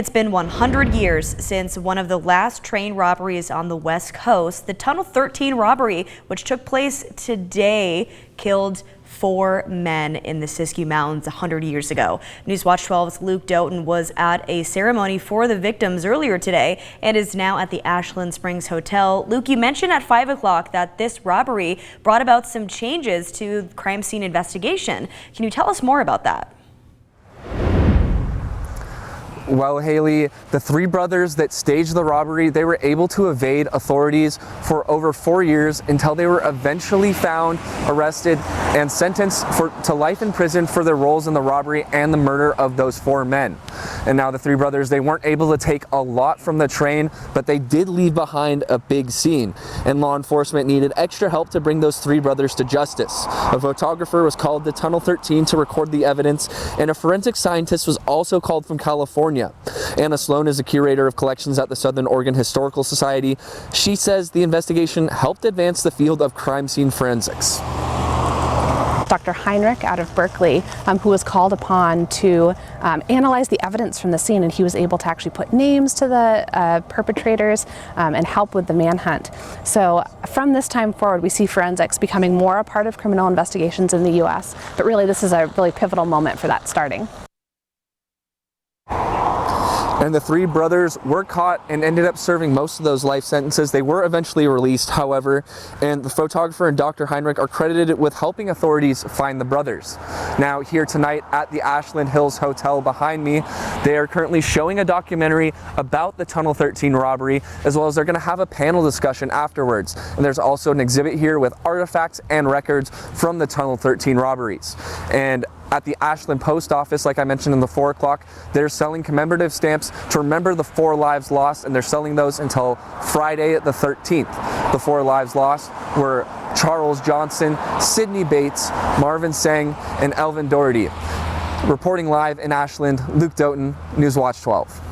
It's been 100 years since one of the last train robberies on the West Coast. The Tunnel 13 robbery, which took place today, killed 4 men in the Siskiyou Mountains 100 years ago. Newswatch 12's Luke Doughton was at a ceremony for the victims earlier today and is now at the Ashland Springs Hotel. Luke, you mentioned at 5 o'clock that this robbery brought about some changes to crime scene investigation. Can you tell us more about that? Well, Haley, the 3 brothers that staged the robbery, they were able to evade authorities for over 4 years until they were eventually found, arrested, and sentenced to life in prison for their roles in the robbery and the murder of those 4 men. And now the 3 brothers, they weren't able to take a lot from the train, but they did leave behind a big scene. And law enforcement needed extra help to bring those 3 brothers to justice. A photographer was called to Tunnel 13 to record the evidence, and a forensic scientist was also called from California. Anna Sloan is a curator of collections at the Southern Oregon Historical Society. She says the investigation helped advance the field of crime scene forensics. Dr. Heinrich out of Berkeley, who was called upon to analyze the evidence from the scene, and he was able to actually put names to the perpetrators and help with the manhunt. So from this time forward, we see forensics becoming more a part of criminal investigations in the U.S., but really this is a really pivotal moment for that starting. And the 3 brothers were caught and ended up serving most of those life sentences. They were eventually released, however, and the photographer and Dr. Heinrich are credited with helping authorities find the brothers. Now, here tonight at the Ashland Hills Hotel behind me, they are currently showing a documentary about the Tunnel 13 robbery, as well as they're going to have a panel discussion afterwards. And there's also an exhibit here with artifacts and records from the Tunnel 13 robberies. And at the Ashland Post Office, like I mentioned in the 4 o'clock, they're selling commemorative stamps to remember the 4 lives lost, and they're selling those until Friday the 13th. The 4 lives lost were Charles Johnson, Sidney Bates, Marvin Sang, and Elvin Doherty. Reporting live in Ashland, Luke Doughton, Newswatch 12.